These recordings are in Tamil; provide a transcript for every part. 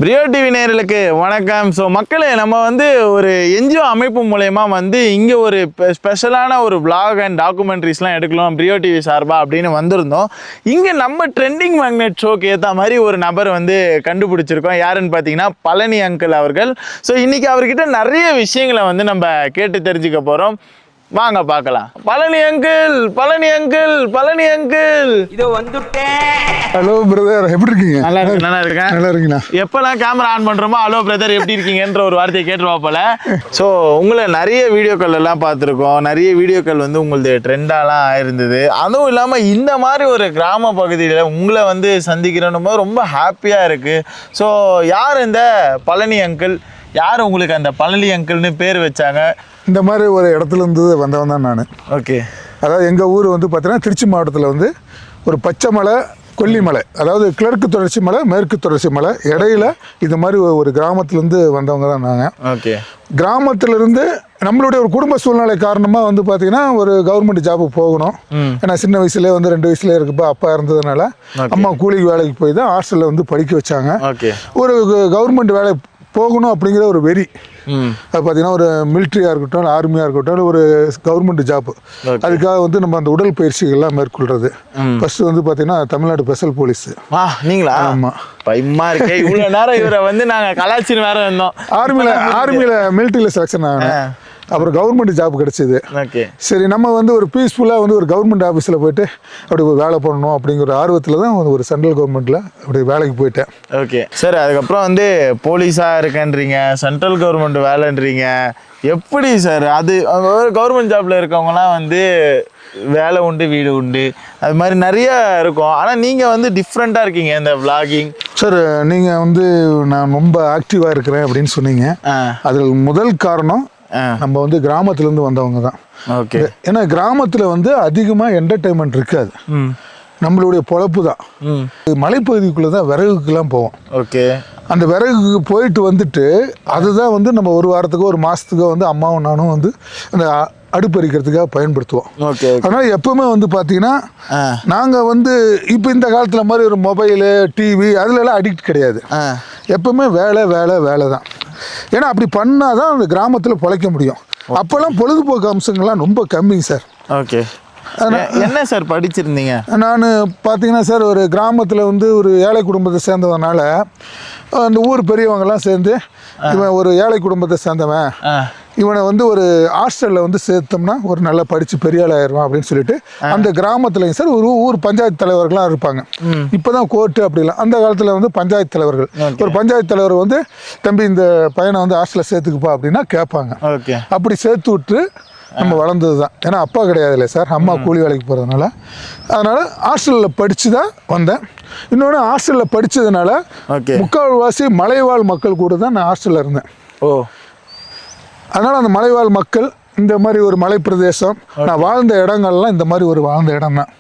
பிரியோ டிவி நேயர்களுக்கு வணக்கம். ஸோ மக்களே, நம்ம வந்து ஒரு என்ஜிஓ அமைப்பு மூலயமா வந்து இங்கே ஒரு ஸ்பெஷலான ஒரு vlog அண்ட் டாக்குமெண்ட்ரிஸ்லாம் எடுக்கலாம் பிரியோ டிவி சார்பாக அப்படின்னு வந்திருந்தோம். இங்கே நம்ம ட்ரெண்டிங் மேக்னெட் ஷோக்கு ஏற்ற மாதிரி ஒரு நபர் வந்து கண்டுபிடிச்சிருக்கோம். யாருன்னு பார்த்தீங்கன்னா பழனி அங்கிள் அவர்கள். ஸோ இன்றைக்கி அவர்கிட்ட நிறைய விஷயங்களை வந்து நம்ம கேட்டு தெரிஞ்சுக்க போகிறோம். வாங்க பார்க்கலாம். Palani uncle, Palani uncle, Palani uncle, இதோ வந்துட்டேன். ஹலோ பிரதர், எப்படி இருக்கீங்க? நல்லா இருக்கு, நல்லா இருக்கேன். நல்லா இருக்கீங்களா? எப்பெல்லாம் கேமரா ஆன் பண்றோமோ ஹலோ பிரதர் எப்படி இருக்கீங்கன்ற ஒரு வார்த்தையை கேட்டுருவா போல. ஸோ உங்களை நிறைய வீடியோக்கள் எல்லாம் பார்த்துருக்கோம். நிறைய வீடியோக்கள் வந்து உங்களது ட்ரெண்டாலாம் ஆயிருந்தது. அதுவும் இல்லாமல் இந்த மாதிரி ஒரு கிராம பகுதியில் உங்களை வந்து சந்திக்கிறோம் போது ரொம்ப ஹாப்பியாக இருக்குது. ஸோ யார் இந்த பழனி அங்கிள்? யார் உங்களுக்கு அந்த பழனி அங்கிள்னு பேர் வச்சாங்க? இந்த மாதிரி ஒரு இடத்துல இருந்து வந்தவன் தான் நான். ஓகே. அதாவது எங்கள் ஊர் வந்து பார்த்தீங்கன்னா திருச்சி மாவட்டத்தில் வந்து ஒரு பச்சை மலை, கொல்லிமலை, அதாவது கிழக்கு தொடர்ச்சி மலை, மேற்கு தொடர்ச்சி மலை இடையில இது மாதிரி ஒரு கிராமத்துலேருந்து வந்தவங்க தான் நாங்கள். ஓகே. கிராமத்திலிருந்து நம்மளுடைய ஒரு குடும்ப சூழ்நிலை காரணமாக வந்து பார்த்தீங்கன்னா ஒரு கவர்மெண்ட் ஜாபுக்கு போகணும். ஏன்னா சின்ன வயசுலேயே வந்து 2 வயசுலேயே இருக்கப்போ அப்பா இருந்ததுனால அம்மா கூலிக்கு வேலைக்கு போய் தான் ஹாஸ்டலில் வந்து படிக்க வச்சாங்க. ஒரு கவர்மெண்ட் வேலை போகணும் அப்படிங்கிற ஒரு வெறி. அது பார்த்தீங்கன்னா ஒரு மிலிட்ரியாக இருக்கட்டும், ஆர்மியாக இருக்கட்டும், ஒரு கவர்மெண்ட் ஜாப். அதுக்காக வந்து நம்ம அந்த உடல் பயிற்சிகள்லாம் மேற்கொள்றது. ஃபர்ஸ்ட் வந்து பார்த்தீங்கன்னா தமிழ்நாடு ஸ்பெஷல் போலீஸ். நீங்களா? ஆமாம். பயமா இருக்கே, இவ்வளோ நேரம் இவரை வந்து நாங்கள் கலாச்சின்னு வேற இருந்தோம். ஆர்மியில் மிலிட்ரியில் செலக்ஷன் ஆகினேன். அப்புறம் கவர்மெண்ட் ஜாப் கிடச்சிது. சரி, நம்ம வந்து ஒரு பீஸ்ஃபுல்லாக வந்து ஒரு கவர்மெண்ட் ஆஃபீஸில் போயிட்டு அப்படி ஒரு வேலை பண்ணணும் அப்படிங்கிற ஒரு ஆர்வத்தில் தான் ஒரு சென்ட்ரல் கவர்மெண்ட்டில் அப்படி வேலைக்கு போயிட்டேன். Okay sir. அதுக்கப்புறம் வந்து போலீஸாக இருக்கேன்றீங்க, சென்ட்ரல் கவர்மெண்ட் வேலைன்றீங்க. எப்படி சார் அது? கவர்மெண்ட் ஜாப்பில் இருக்கவங்கலாம் வந்து வேலை உண்டு, வீடு உண்டு, அது மாதிரி நிறைய இருக்கும். ஆனால் நீங்கள் வந்து டிஃப்ரெண்ட்டாக இருக்கீங்க இந்த விளாகிங். சார், நீங்கள் வந்து நான் ரொம்ப ஆக்டிவாக இருக்கிறேன் அப்படின்னு சொன்னீங்க. அதில் முதல் காரணம் நம்ம வந்து கிராமத்துலேருந்து வந்தவங்க தான். ஓகே. ஏன்னா கிராமத்தில் வந்து அதிகமாக என்டர்டைன்மெண்ட் இருக்காது. நம்மளுடைய பொழப்பு தான். மலைப்பகுதிக்குள்ளே தான் விறகுக்கெல்லாம் போவோம். ஓகே. அந்த விறகுக்கு போயிட்டு வந்துட்டு அதுதான் வந்து நம்ம ஒரு வாரத்துக்கோ ஒரு மாதத்துக்கோ வந்து அம்மாவும் நானும் வந்து அந்த அடுப்பறிக்கிறதுக்காக பயன்படுத்துவோம். ஓகே. அதனால் எப்பவுமே வந்து பார்த்தீங்கன்னா நாங்கள் வந்து இப்போ இந்த காலத்தில் மாதிரி ஒரு மொபைலு, டிவி அதுலலாம் அடிக்ட் கிடையாது. எப்பவுமே வேலை வேலை வேலை தான். ஏன்னா அப்படி பண்ணால் தான் அந்த கிராமத்தில் பிழைக்க முடியும். அப்போல்லாம் பொழுதுபோக்கு அம்சங்கள்லாம் ரொம்ப கம்மி சார். ஓகே. என்ன சார் படிச்சிருந்தீங்க? நான் பார்த்தீங்கன்னா சார், ஒரு கிராமத்தில் வந்து ஒரு ஏழை குடும்பத்தை சேர்ந்ததுனால அந்த ஊர் பெரியவங்கெல்லாம் சேர்ந்து இவன் ஒரு ஏழை குடும்பத்தை சேர்ந்தவன், இவனை வந்து ஒரு ஹாஸ்டலில் வந்து சேர்த்தோம்னா ஒரு நல்லா படித்து பெரிய ஆள் ஆயிடுவான் அப்படின்னு சொல்லிட்டு அந்த கிராமத்துலையும் சார் ஒரு ஊர் பஞ்சாயத்து தலைவர்கள்லாம் இருப்பாங்க. இப்போ தான் கோர்ட்டு அப்படிலாம். அந்த காலத்தில் வந்து பஞ்சாயத்து தலைவர்கள், ஒரு பஞ்சாயத்து தலைவர் வந்து தம்பி இந்த பையனை வந்து ஹாஸ்டலில் சேர்த்துக்குப்பா அப்படின்னா கேட்பாங்க. அப்படி சேர்த்து விட்டு நம்ம வளர்ந்தது தான். ஏன்னா அப்பா கிடையாது இல்லை சார், அம்மா கூலி வேலைக்கு போகிறதுனால. அதனால் ஹாஸ்டலில் படித்து தான் வந்தேன். இன்னொன்று ஹாஸ்டலில் படித்ததுனால முக்கால்வாசி மலைவாழ் மக்கள் கூட தான் நான் ஹாஸ்டலில் இருந்தேன். அதனால் அந்த மலைவாழ் மக்கள், இந்த மாதிரி ஒரு மலை பிரதேசம், நான் வாழ்ந்த இடங்கள்லாம் இந்த மாதிரி ஒரு வாழ்ந்த இடம் தான்.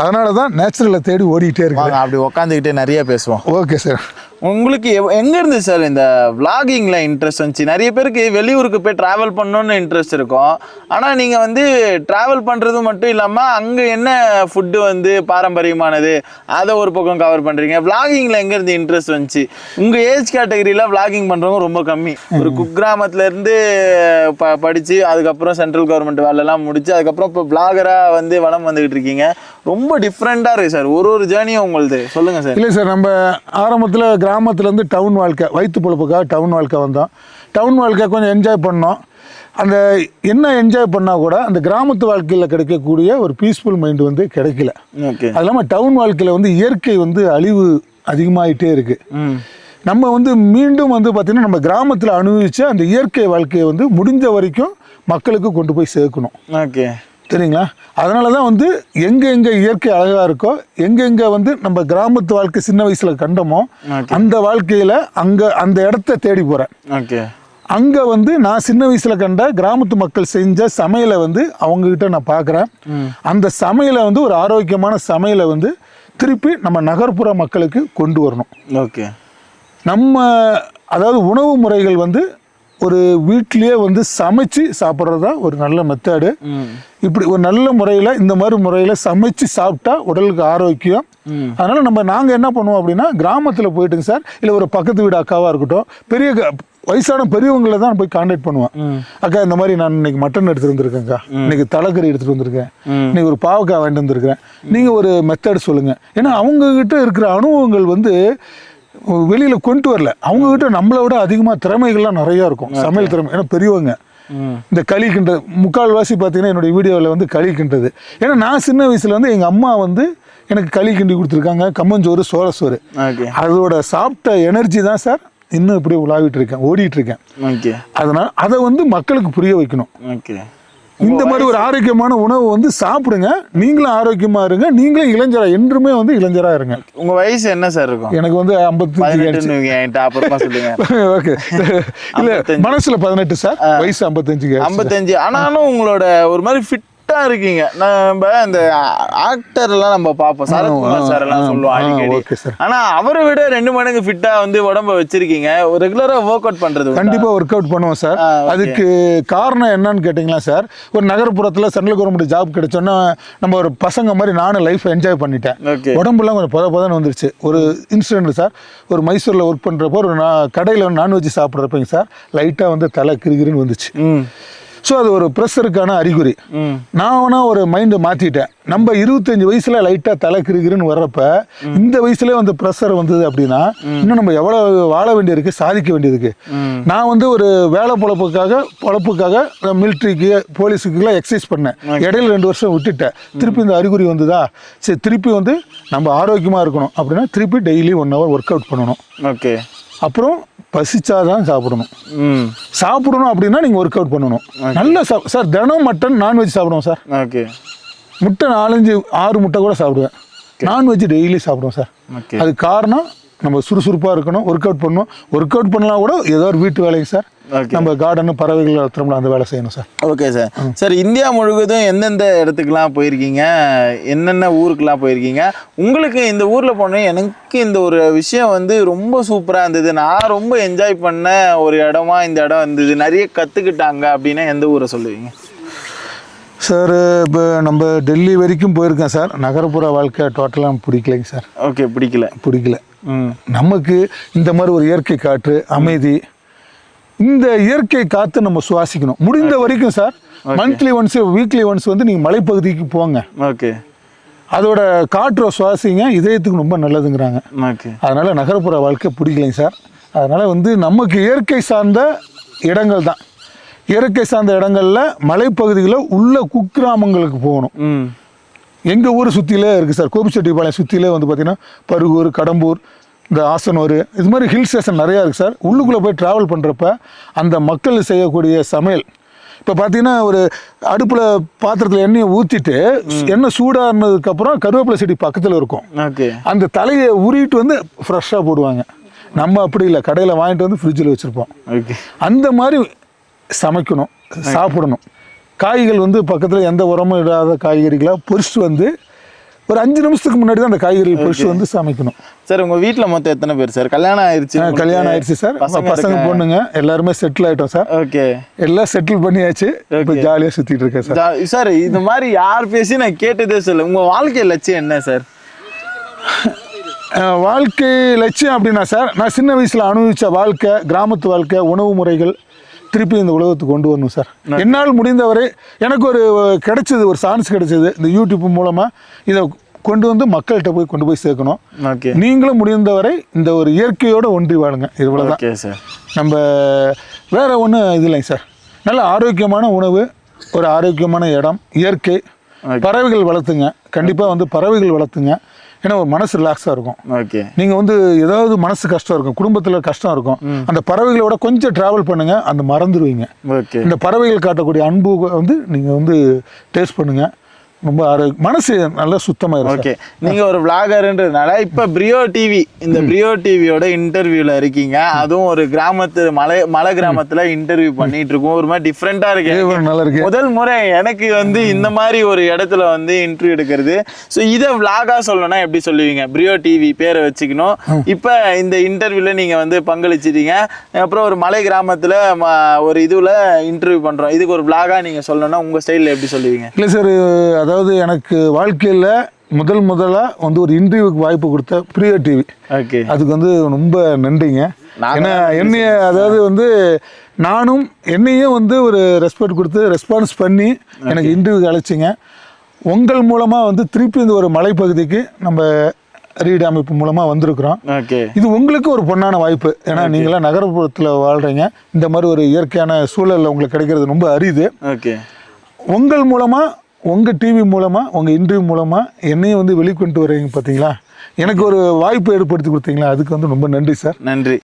அதனால தான் நேச்சுரலை தேடி ஓடிக்கிட்டே இருக்கேன். அப்படி உட்காந்துக்கிட்டே நிறைய பேசுவோம். Okay sir. உங்களுக்கு எங்கேருந்து சார் இந்த விளாகிங்கில் இன்ட்ரெஸ்ட் வந்துச்சு? நிறைய பேருக்கு வெளியூருக்கு போய் ட்ராவல் பண்ணணுன்னு இன்ட்ரெஸ்ட் இருக்கும். ஆனால் நீங்கள் வந்து ட்ராவல் பண்ணுறது மட்டும் இல்லாமல் அங்கே என்ன ஃபுட்டு வந்து பாரம்பரியமானது அதை ஒரு பக்கம் கவர் பண்ணுறீங்க. விளாகிங்கில் எங்கேருந்து இன்ட்ரெஸ்ட் வந்துச்சு? உங்கள் ஏஜ் கேட்டகரியில் விளாகிங் பண்ணுறவங்க ரொம்ப கம்மி. ஒரு குக்கிராமத்துலேருந்து படித்து அதுக்கப்புறம் சென்ட்ரல் கவர்மெண்ட் வேலைலாம் முடிச்சு அதுக்கப்புறம் இப்போ விளாகராக வந்து வளம் வந்துக்கிட்டு இருக்கீங்க. ரொம்ப டிஃப்ரெண்ட்டாக இருக்குது சார் ஒரு ஜேர்னியும் உங்களுது. சொல்லுங்கள் சார். இல்லை சார், நம்ம ஆரம்பத்தில் கிராமத்துலேருந்து டவுன் வாழ்க்கை, வயிற்று பொழப்புக்காக டவுன் வாழ்க்கை வந்தோம். டவுன் வாழ்க்கை கொஞ்சம் என்ஜாய் பண்ணோம். அந்த என்ன என்ஜாய் பண்ணால் கூட அந்த கிராமத்து வாழ்க்கையில் கிடைக்கக்கூடிய ஒரு பீஸ்ஃபுல் மைண்டு வந்து கிடைக்கல. அது இல்லாமல் டவுன் வாழ்க்கையில் வந்து இயற்கை வந்து அழிவு அதிகமாகிட்டே இருக்குது. நம்ம வந்து மீண்டும் வந்து பார்த்திங்கன்னா நம்ம கிராமத்தில் அனுபவித்த அந்த இயற்கை வாழ்க்கையை வந்து முடிஞ்ச வரைக்கும் மக்களுக்கு கொண்டு போய் சேர்க்கணும். ஓகே, சரிங்களா? அதனால தான் வந்து எங்கே இயற்கை அழகாக இருக்கோ, எங்கெங்கே வந்து நம்ம கிராமத்து வாழ்க்கை சின்ன வயசில் கண்டோமோ அந்த வாழ்க்கையில் அங்கே அந்த இடத்த தேடி போகிறேன். ஓகே. அங்கே வந்து நான் சின்ன வயசில் கண்ட கிராமத்து மக்கள் செஞ்ச சமையலை வந்து அவங்கக்கிட்ட நான் பார்க்குறேன். அந்த சமையலை வந்து ஒரு ஆரோக்கியமான சமையலை வந்து திருப்பி நம்ம நகர்ப்புற மக்களுக்கு கொண்டு வரணும். ஓகே. நம்ம அதாவது உணவு முறைகள் வந்து ஒரு வீட்டிலேயே வந்து சமைச்சு சாப்பிட்றது தான் ஒரு நல்ல மெத்தடு. இப்படி ஒரு நல்ல முறையில் இந்த மாதிரி முறையில் சமைச்சு சாப்பிட்டா உடலுக்கு ஆரோக்கியம். அதனால நாங்கள் என்ன பண்ணுவோம் அப்படின்னா கிராமத்தில் போயிட்டுங்க சார், இல்லை ஒரு பக்கத்து வீடு அக்காவாக இருக்கட்டும், வயசான பெரியவங்களை தான் போய் கான்டாக்ட் பண்ணுவேன். அக்கா இந்த மாதிரி நான் இன்னைக்கு மட்டன் எடுத்துட்டு வந்திருக்கேன்க்கா, இன்னைக்கு தலைக்கறி எடுத்துட்டு வந்திருக்கேன், இன்னைக்கு ஒரு பாவக்காய் வாங்கிட்டு வந்திருக்கிறேன், நீங்கள் ஒரு மெத்தட் சொல்லுங்க. ஏன்னா அவங்க கிட்ட இருக்கிற அனுபவங்கள் வந்து வெளியில கொண்டு வரல. அவங்க கிட்ட நம்மளை விட அதிகமாக திறமைகள்லாம் நிறைய இருக்கும், சமையல் திறமை. ஏன்னா பெரியவங்க இந்த களி கிண்டுறது முக்கால்வாசி பார்த்தீங்கன்னா என்னுடைய வீடியோவில் வந்து களி கிண்டுறது. ஏன்னா நான் சின்ன வயசுல வந்து எங்கள் அம்மா வந்து எனக்கு களி கிண்டி கொடுத்துருக்காங்க, கம்மஞ்சோறு, சோளச்சோறு. அதோட சாப்பிட்ட எனர்ஜி தான் சார் இன்னும் இப்படி உலாவிட்டு இருக்கேன், ஓடிட்டு இருக்கேன். அதனால அதை வந்து மக்களுக்கு புரிய வைக்கணும். இந்த மாதிரி ஒரு ஆரோக்கியமான உணவு வந்து சாப்பிடுங்க, நீங்களும் ஆரோக்கியமா இருங்க, நீங்களும் இளைஞரா என்றுமே வந்து இளைஞரா இருங்க. உங்க வயசு என்ன சார் இருக்கும்? எனக்கு வந்து 55. ஓகே, இல்ல மனசுல 18 சார், வயசு 55. ஆனாலும் உங்களோட ஒரு மாதிரி ஃபிட்டா இருக்கீங்க. நம்ம இந்த ஆக்டர் எல்லாம் நம்ம பார்ப்போம், சரத்குமார் சார் எல்லாம் சொல்லுவோம் அடிக்கடி. ஆனா அவரை விட 2 மடங்கு ஃபிட்டா வந்து உடம்ப வச்சிருக்கீங்க. ஒரு ரெகுலரா ஒர்க் அவுட் பண்றது? கண்டிப்பா ஒர்க் அவுட் பண்ணுவோம் சார். அதுக்கு காரணம் என்னன்னு கேட்டீங்களா சார், ஒரு நகர்ப்புறத்துல சென்ட்ரல் கவர்மெண்ட் ஜாப் கிடைச்சோன்னா நம்ம ஒரு பசங்க மாதிரி நானும் லைஃப் என்ஜாய் பண்ணிட்டேன். உடம்புலாம் கொஞ்சம் பதன்னு வந்துருச்சு. ஒரு இன்சிடென்ட் சார், ஒரு மைசூர்ல ஒர்க் பண்றப்போ ஒரு கடையில் நான்வெஜ் சாப்பிட்றப்பங்க சார் லைட்டா வந்து தலை கிருகிருன்னு வந்துச்சு. ஸோ அது ஒரு ப்ரெஷருக்கான அறிகுறி. நான் ஒரு மைண்டை மாற்றிட்டேன். நம்ம 25 வயசுல லைட்டாக தலை கிருகிருன்னு வர்றப்ப இந்த வயசுலேயே வந்து ப்ரெஷர் வந்தது அப்படின்னா இன்னும் நம்ம எவ்வளோ வாழ வேண்டியிருக்கு, சாதிக்க வேண்டியதுக்கு. நான் வந்து ஒரு வேலை பொழப்புக்காக மிலிட்ரிக்கு, போலீஸுக்குலாம் எக்ஸசைஸ் பண்ணேன். இடையில 2 வருஷம் விட்டுட்டேன். திருப்பி இந்த அறிகுறி வந்ததா, சரி திருப்பி வந்து நம்ம ஆரோக்கியமாக இருக்கணும் அப்படின்னா திருப்பி டெய்லி 1 hour ஒர்க் அவுட் பண்ணணும். ஓகே. அப்புறம் பசிச்சாதான் சாப்பிடணும் அப்படின்னா நீங்கள் ஒர்க் அவுட் பண்ணணும். நல்ல சார் தினம் மட்டன் நான்வெஜ் சாப்பிடுவோம் சார். ஓகே. முட்டை 4-5-6 முட்டை கூட சாப்பிடுவேன். நான்வெஜ் டெய்லி சாப்பிடுவோம் சார். அது காரணம் நம்ம சுறுசுறுப்பாக இருக்கணும், ஒர்க் அவுட் பண்ணணும். ஒர்க் அவுட் பண்ணலாம் கூட ஏதோ ஒரு வீட்டு வேலைங்க சார், நம்ம கார்டனு பறவைகள் வளர்த்துறோம்ல அந்த வேலை செய்யணும் sir. Okay sir. Sir, India முழுவதும் எந்தெந்த இடத்துக்குலாம் போயிருக்கீங்க, என்னென்ன ஊருக்குலாம் போயிருக்கீங்க? உங்களுக்கு இந்த ஊரில் போனேன் எனக்கு இந்த ஒரு விஷயம் வந்து ரொம்ப சூப்பராக இருந்தது, நான் ரொம்ப என்ஜாய் பண்ண ஒரு இடமா இந்த இடம் இருந்தது, நிறைய கற்றுக்கிட்டாங்க அப்படின்னா எந்த ஊரை சொல்லுவீங்க? சார் இப்போ நம்ம டெல்லி வரைக்கும் போயிருக்கேன் சார். நகர்ப்புற வாழ்க்கை டோட்டலாக பிடிக்கலைங்க சார். ஓகே. பிடிக்கல. நமக்கு இந்த மாதிரி ஒரு இயற்கை காற்று, அமைதி, இந்த இயற்கை காற்று நம்ம சுவாசிக்கணும். முடிந்த வரைக்கும் sir monthly once, weekly once வந்து நீங்கள் மலைப்பகுதிக்கு போங்க. ஓகே. அதோட காற்றை சுவாசிங்க, இதயத்துக்கு ரொம்ப நல்லதுங்கிறாங்க. அதனால நகர்ப்புற வாழ்க்கை பிடிக்கலைங்க சார். அதனால வந்து நமக்கு இயற்கை சார்ந்த இடங்கள் தான். இயற்கை சார்ந்த இடங்களில் மலைப்பகுதிகளில் உள்ள குக்கிராமங்களுக்கு போகணும். எங்கள் ஊர் சுற்றிலே இருக்குது சார், கோபிச்செட்டிப்பாளையம் சுற்றிலே வந்து பார்த்திங்கன்னா பருகூர், கடம்பூர், இந்த ஆசனூர், இது மாதிரி ஹில் ஸ்டேஷன் நிறையா இருக்குது சார். உள்ளுக்குள்ளே போய் ட்ராவல் பண்ணுறப்ப அந்த மக்கள் செய்யக்கூடிய சமையல், இப்போ பார்த்தீங்கன்னா ஒரு அடுப்பில் பாத்திரத்தில் எண்ணெயை ஊற்றிட்டு எண்ணெய் சூடானதுக்கப்புறம் கருவேப்பிலை செடி பக்கத்தில் இருக்கும். அந்த தலையை உருவிட்டு வந்து ஃப்ரெஷ்ஷாக போடுவாங்க. நம்ம அப்படி இல்லை, கடையில் வாங்கிட்டு வந்து ஃப்ரிட்ஜில் வச்சுருப்போம். அந்த மாதிரி சமைக்கணும், சாப்பிடணும். காய்கள் வந்து பக்கத்தில் எந்த உரமும் இடாத காய்கறிகளாக பொரிச்சுட்டு வந்து ஒரு 5 நிமிஷத்துக்கு முன்னாடி தான் அந்த காய்கறிகள் பொரிச்சு வந்து சமைக்கணும். சார், உங்கள் வீட்டில் மொத்தம் எத்தனை பேர் சார்? கல்யாணம் ஆயிடுச்சு சார். பசங்க பொண்ணுங்க எல்லாருமே செட்டில் ஆகிட்டோம் சார். ஓகே. எல்லாம் செட்டில் பண்ணியாச்சு, இப்போ ஜாலியாக சுற்றிட்டு இருக்கேன் சார். சார், இது மாதிரி யார் பேசி நான் கேட்டதே சொல்ல, உங்கள் வாழ்க்கை லட்சியம் என்ன சார்? வாழ்க்கை லட்சியம் அப்படின்னா சார், நான் சின்ன வயசில் அனுபவித்த வாழ்க்கை, கிராமத்து வாழ்க்கை, உணவு முறைகள் திருப்பி இந்த உலகத்துக்கு கொண்டு வரணும் சார். என்னால் முடிந்தவரை எனக்கு ஒரு கிடைச்சது, ஒரு சான்ஸ் கிடைச்சது இந்த யூடியூப் மூலமாக இதை கொண்டு வந்து மக்கள்கிட்ட கொண்டு போய் சேர்க்கணும். நீங்களும் முடிந்தவரை இந்த ஒரு இயற்கையோடு ஒன்றி வாழுங்க. இவ்வளோதான் சார். நம்ம வேற ஒன்றும் இது இல்லைங்க சார். நல்ல ஆரோக்கியமான உணவு, ஒரு ஆரோக்கியமான இடம், இயற்கை, பறவைகள் வளர்த்துங்க. கண்டிப்பாக வந்து பறவைகள் வளர்த்துங்க. ஏன்னா ஒரு மனசு ரிலாக்ஸாக இருக்கும். ஓகே. நீங்கள் வந்து ஏதாவது மனசு கஷ்டம் இருக்கும், குடும்பத்தில் கஷ்டம் இருக்கும், அந்த பறவைகளோட கொஞ்சம் ட்ராவல் பண்ணுங்க, அந்த மறந்துடுவீங்க. ஓகே. இந்த பறவைகள் காட்டக்கூடிய அன்பு வந்து நீங்கள் வந்து டேஸ்ட் பண்ணுங்க. ரொம்ப ஆரோக்கியம், மனசு நல்லா சுத்தமாக இருக்கும். ஓகே. நீங்கள் ஒரு விளாகர்ன்றதுனால இப்போ பிரியோ டிவி, இந்த பிரியோ டிவியோட இன்டர்வியூவில் இருக்கீங்க. அதுவும் ஒரு கிராமத்து மலை கிராமத்தில் இன்டர்வியூ பண்ணிட்டு இருக்கோம். ஒரு மாதிரி டிஃப்ரெண்ட்டாக இருக்கு, நல்லா இருக்கு. முதல் முறை எனக்கு வந்து இந்த மாதிரி ஒரு இடத்துல வந்து இன்டர்வியூ எடுக்கிறது. ஸோ இதை விளாகாக சொல்லணும்னா எப்படி சொல்லுவீங்க? பிரியோ டிவி பேரை வச்சுக்கணும். இப்போ இந்த இன்டர்வியூவில் நீங்கள் வந்து பங்களிச்சிட்டீங்க. அப்புறம் ஒரு மலை கிராமத்தில் ஒரு இதுவில் இன்டர்வியூ பண்ணுறோம். இதுக்கு ஒரு விளாகாக நீங்கள் சொல்லணும்னா உங்கள் ஸ்டைலில் எப்படி சொல்லுவீங்க? இல்லை சார், அதாவது எனக்கு வாழ்க்கையில் முதலாக வந்து ஒரு இன்டர்வியூக்கு வாய்ப்பு கொடுத்த பிரியா டிவி, ஓகே, அதுக்கு வந்து ரொம்ப நன்றிங்க. ஏன்னா என்னைய அதாவது வந்து நானும் என்னையும் வந்து ஒரு ரெஸ்பெக்ட் கொடுத்து ரெஸ்பான்ஸ் பண்ணி எனக்கு இன்டர்வியூக்கு அழைச்சிங்க. உங்கள் மூலமாக வந்து திருப்பி இந்த ஒரு மலைப்பகுதிக்கு நம்ம ரீட் அமைப்பு மூலமாக வந்திருக்கிறோம். ஓகே, இது உங்களுக்கு ஒரு பொன்னான வாய்ப்பு. ஏன்னா நீங்களாம் நகரப்புறத்தில் வாழ்கிறீங்க, இந்த மாதிரி ஒரு இயற்கையான சூழலில் உங்களுக்கு கிடைக்கிறது ரொம்ப அரிது. ஓகே, உங்கள் மூலமாக, உங்கள் டிவி மூலமாக, உங்கள் இன்டர்வியூ மூலமாக என்னையும் வந்து வெளிக்கொண்டு வரீங்க பார்த்தீங்களா, எனக்கு ஒரு வாய்ப்பு ஏற்படுத்தி கொடுத்தீங்களா, அதுக்கு வந்து ரொம்ப நன்றி சார். நன்றி.